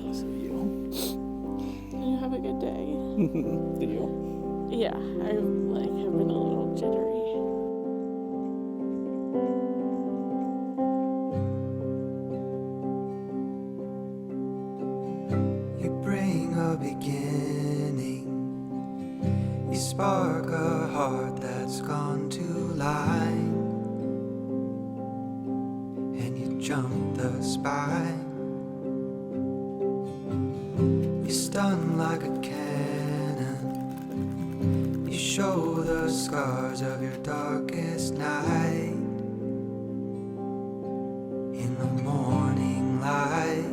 jealous of you. You have a good day. Do you? Yeah, I have been a little jittery. You bring a beginning. You spark a heart that's gone to line, and you jump the spine. You stun like a cannon. You show the scars of your darkest night in the morning light.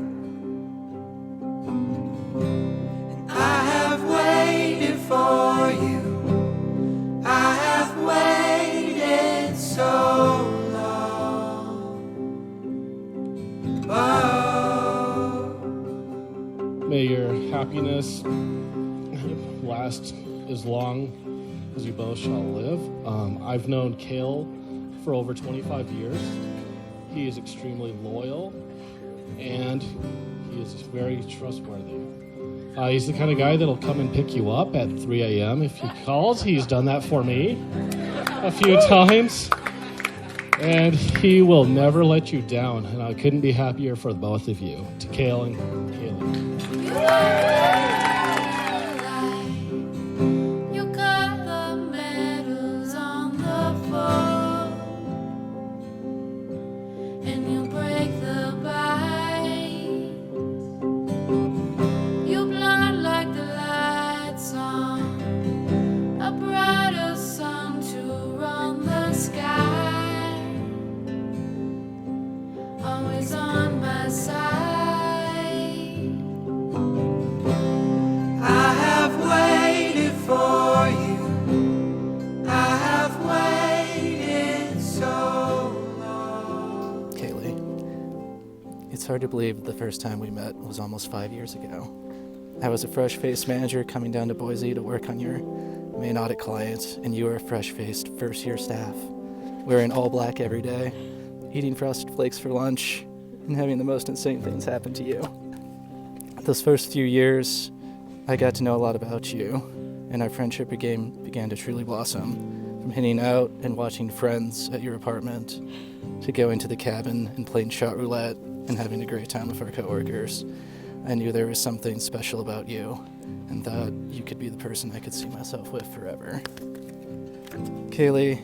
And I have waited for you. I have waited so long. Oh. May your happiness last as long as you both shall live. I've known Kale for over 25 years. He is extremely loyal and he is very trustworthy. He's the kind of guy that'll come and pick you up at 3 a.m. if he calls. He's done that for me a few times. And he will never let you down. And I couldn't be happier for both of you. To Kale and Kaylee. You got the medals on the floor, and you break the bites. You blind like the lights on a brighter sun to run the sky. Always on my side. I have waited for you. I have waited so long. Kaylee, it's hard to believe the first time we met was almost 5 years ago. I was a fresh-faced manager coming down to Boise to work on your main audit clients, and you were a fresh-faced first-year staff, wearing all black every day, eating Frosted Flakes for lunch, and having the most insane things happen to you. Those first few years, I got to know a lot about you, and our friendship began to truly blossom. From hanging out and watching friends at your apartment, to going to the cabin and playing shot roulette and having a great time with our coworkers, I knew there was something special about you, and that you could be the person I could see myself with forever. Kaylee,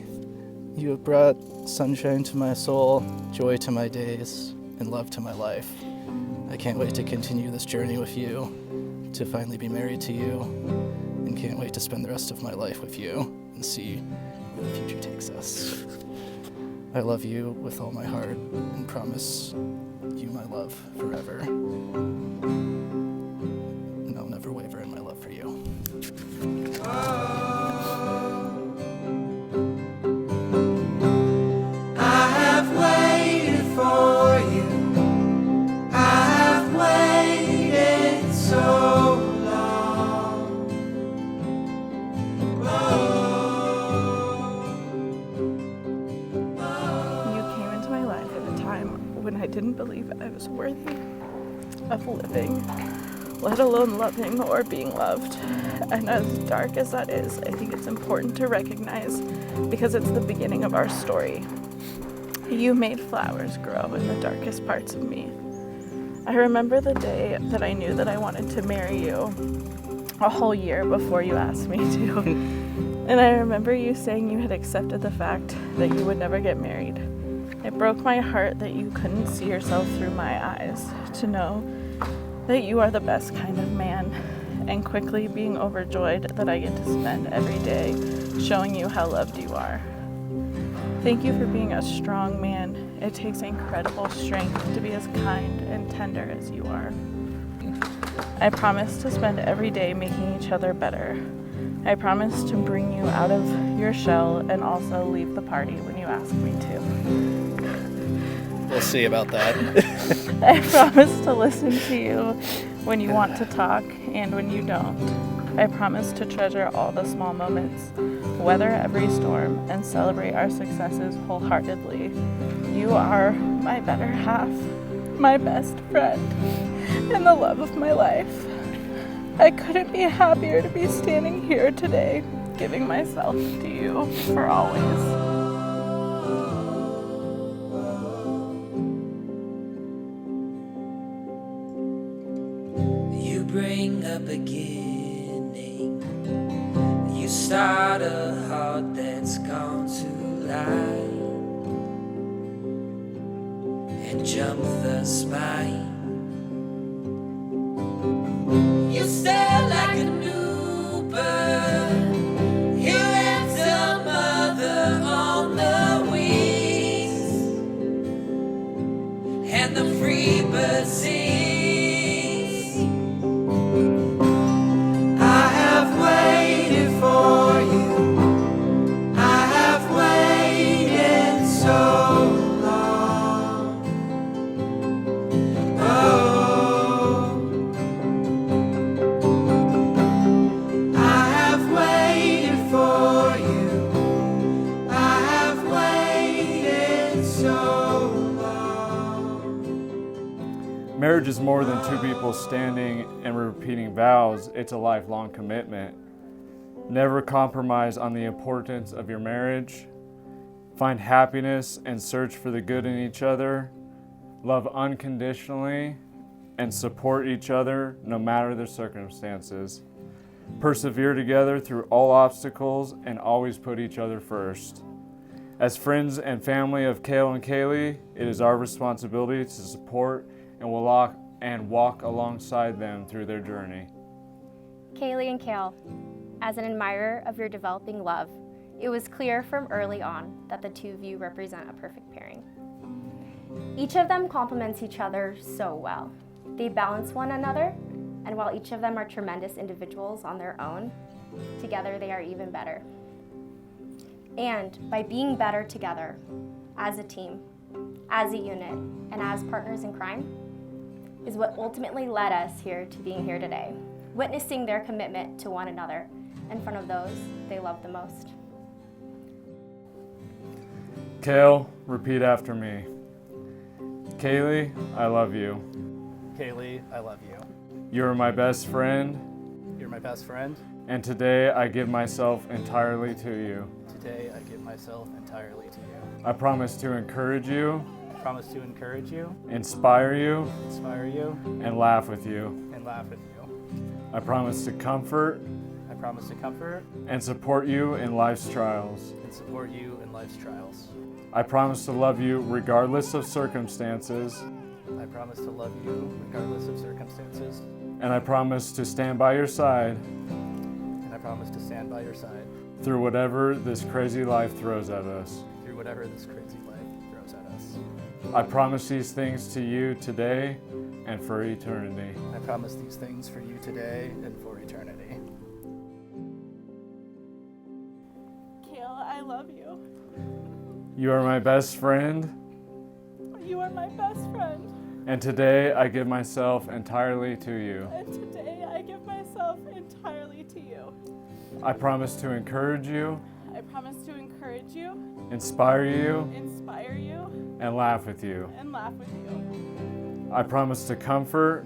you have brought sunshine to my soul, joy to my days, and love to my life. I can't wait to continue this journey with you, to finally be married to you, and can't wait to spend the rest of my life with you and see where the future takes us. I love you with all my heart and promise you my love forever. And I'll never waver in my love for you. I have waited for you. I have waited so long. You came into my life at a time when I didn't believe I was worthy of living, let alone loving or being loved. And as dark as that is, I think it's important to recognize because it's the beginning of our story. You made flowers grow in the darkest parts of me. I remember the day that I knew that I wanted to marry you, a whole year before you asked me to. And I remember you saying you had accepted the fact that you would never get married. It broke my heart that you couldn't see yourself through my eyes, to know that you are the best kind of man, and quickly being overjoyed that I get to spend every day showing you how loved you are. Thank you for being a strong man. It takes incredible strength to be as kind and tender as you are. I promise to spend every day making each other better. I promise to bring you out of your shell and also leave the party when you ask me to. We'll see about that. I promise to listen to you when you want to talk and when you don't. I promise to treasure all the small moments, weather every storm, and celebrate our successes wholeheartedly. You are my better half, my best friend, and the love of my life. I couldn't be happier to be standing here today, giving myself to you for always. You bring a beginning. You start a heart that's gone to life and jump the spine. You stare like a new bird. You enter mother on the wings, and the free bird sings. I have waited for you. I have waited so long. Oh, I have waited for you. I have waited so long. Marriage is more than two people standing and repeating vows. It's a lifelong commitment. Never compromise on the importance of your marriage. Find happiness and search for the good in each other. Love unconditionally and support each other no matter the circumstances. Persevere together through all obstacles and always put each other first. As friends and family of Kale and Kaylee, it is our responsibility to support and walk alongside them through their journey. Kaylee and Kale, as an admirer of your developing love, it was clear from early on that the two of you represent a perfect pairing. Each of them complements each other so well. They balance one another, and while each of them are tremendous individuals on their own, together they are even better. And by being better together, as a team, as a unit, and as partners in crime, is what ultimately led us here to being here today, witnessing their commitment to one another in front of those they love the most. Kale, repeat after me. Kaylee, I love you. Kaylee, I love you. You are my best friend, You're my best friend. and today I give myself entirely to you. Today I give myself entirely to you. I promise to encourage you, I promise to encourage you, inspire you, inspire you, and laugh with you. and laugh with you. I promise to comfort I promise to comfort and support you in life's trials. and support you in life's trials. I promise to love you regardless of circumstances, I promise to love you regardless of circumstances, and I promise to stand by your side and I promise to stand by your side through whatever this crazy life throws at us. through whatever this crazy life throws at us. I promise these things to you today and for eternity. I promise these things for you today and for eternity. Kale, I love you. You are my best friend, You are my best friend. and today I give myself entirely to you. And today I give myself entirely to you. I promise to encourage you, I promise to encourage you, inspire you, inspire you, and laugh with you. and laugh with you. I promise to comfort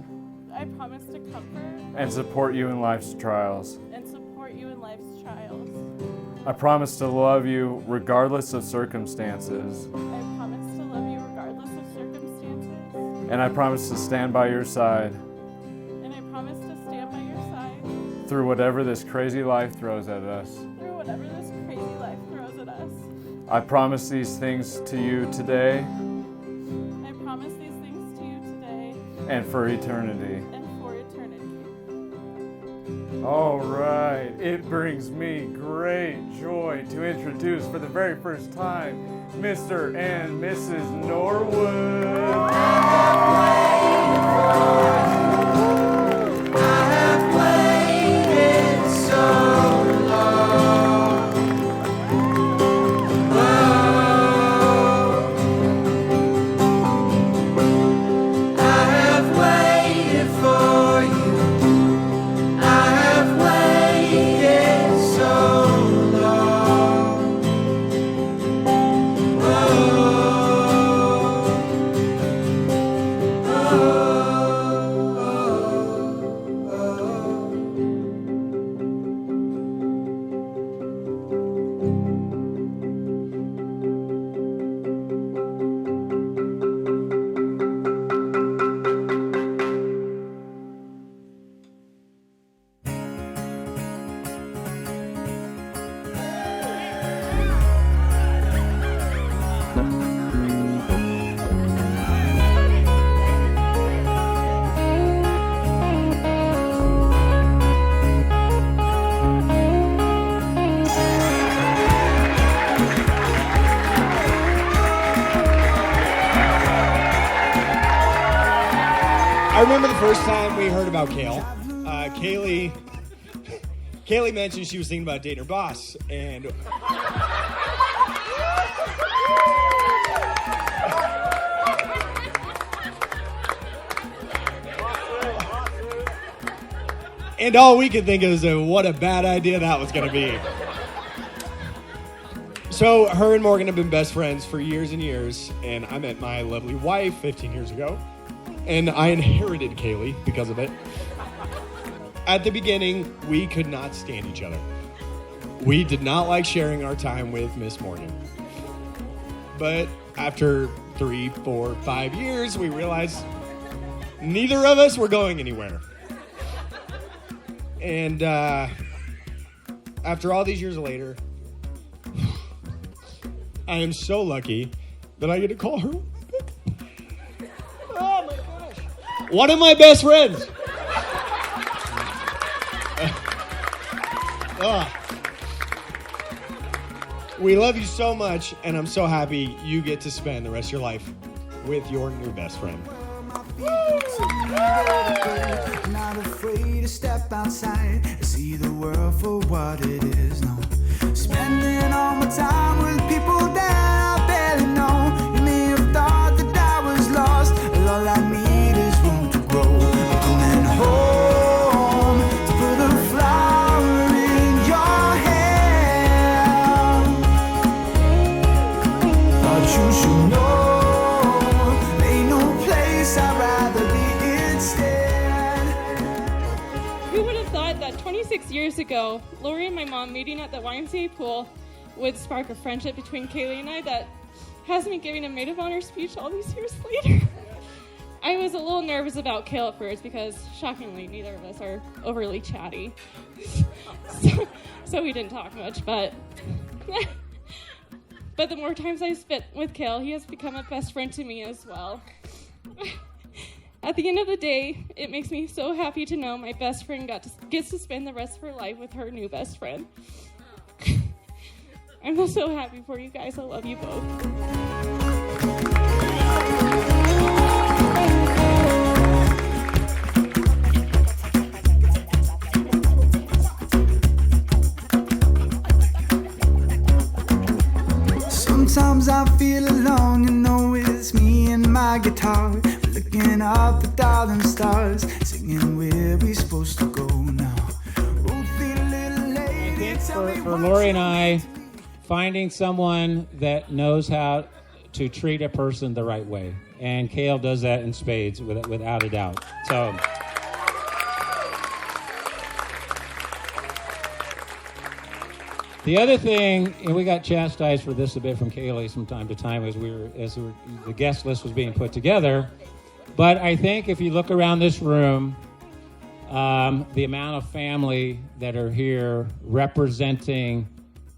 I promise to comfort and support you in life's trials. and support you in life's trials. I promise to love you regardless of circumstances, I promise to love you regardless of circumstances. and I promise to stand by your side And I promise to stand by your side through whatever this crazy life throws at us. through whatever this crazy life throws at us. I promise these things to you today I promise these things to you today and for eternity. and for eternity. All right, it brings me great joy to introduce for the very first time Mr. and Mrs. Norwood. I have waited so long. Oh, I have waited for you. I have waited so long. Oh, remember the first time we heard about Kale. Kaylee mentioned she was thinking about dating her boss, and all we could think of is what a bad idea that was going to be. So her and Morgan have been best friends for years and years, and I met my lovely wife 15 years ago, and I inherited Kaylee because of it. At the beginning, we could not stand each other. We did not like sharing our time with Miss Morgan. But after 3, 4, 5 years, we realized neither of us were going anywhere. And after all these years later, I am so lucky that I get to call her. Oh my gosh. One of my best friends. We love you so much, and I'm so happy you get to spend the rest of your life with your new best friend. Not afraid to step outside and see the world for what it is. No, spending all my time with people that I barely know. You may have thought that I was lost, but all I need is room to grow. I'm coming home to put a flower in your hand. Thought you should know. Ain't no place I'd rather be instead. Who would have thought that 26 years ago, Lori and my mom meeting at the YMCA pool would spark a friendship between Kaylee and I that has me giving a maid of honor speech all these years later. I was a little nervous about Kale at first because, shockingly, neither of us are overly chatty. so we didn't talk much, but the more times I spent with Kale, he has become a best friend to me as well. At the end of the day, it makes me so happy to know my best friend gets to spend the rest of her life with her new best friend. I'm so happy for you guys. I love you both. Sometimes I feel alone, you know it's me and my guitar. We're looking up at darling stars, singing where we supposed to go now. I think for Lori and I, finding someone that knows how to treat a person the right way. And Kale does that in spades, without a doubt. So the other thing, and we got chastised for this a bit from Kaylee from time to time as the guest list was being put together. But I think if you look around this room, the amount of family that are here representing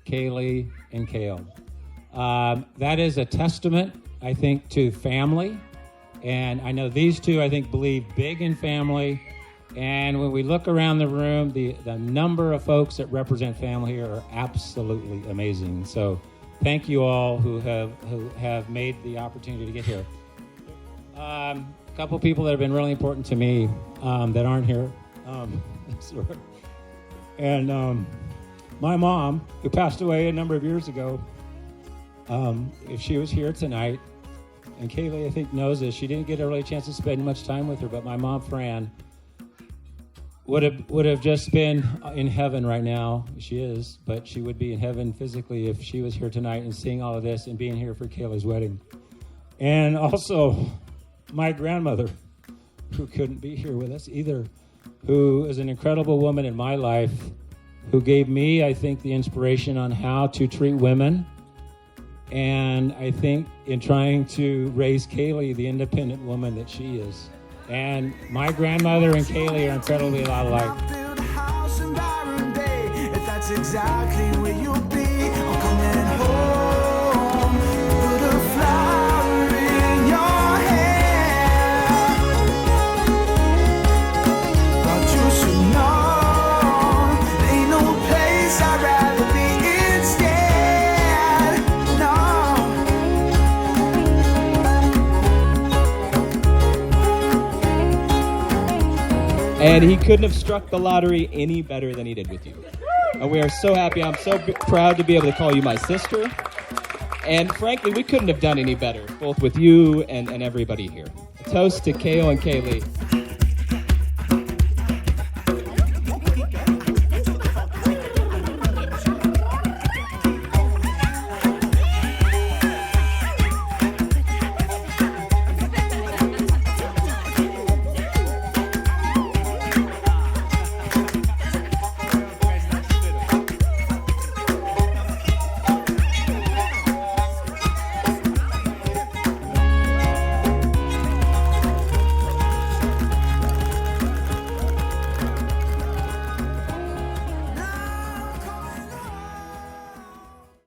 Kaylee and Kale, that is a testament, I think, to family. And I know these two, I think, believe big in family. And when we look around the room, the number of folks that represent family here are absolutely amazing. So thank you all who have made the opportunity to get here. A couple people that have been really important to me that aren't here. And my mom, who passed away a number of years ago, if she was here tonight, and Kaylee, I think, knows this, she didn't get a really chance to spend much time with her, but my mom, Fran, would have just been in heaven right now. She is, but she would be in heaven physically if she was here tonight and seeing all of this and being here for Kaylee's wedding. And also my grandmother, who couldn't be here with us either, who is an incredible woman in my life, who gave me, I think, the inspiration on how to treat women. And I think in trying to raise Kaylee the independent woman that she is. And my grandmother and Kaylee are incredibly a lot alike. Build a house in Byron Bay, if that's exactly where you'll be. I'm coming home, put a flower in your hair. Thought you should know, ain't no place I'd rather be instead. No. And he couldn't have struck the lottery any better than he did with you. And we are so happy. I'm so proud to be able to call you my sister. And frankly, we couldn't have done any better, both with you and everybody here. A toast to Kale and Kaylee.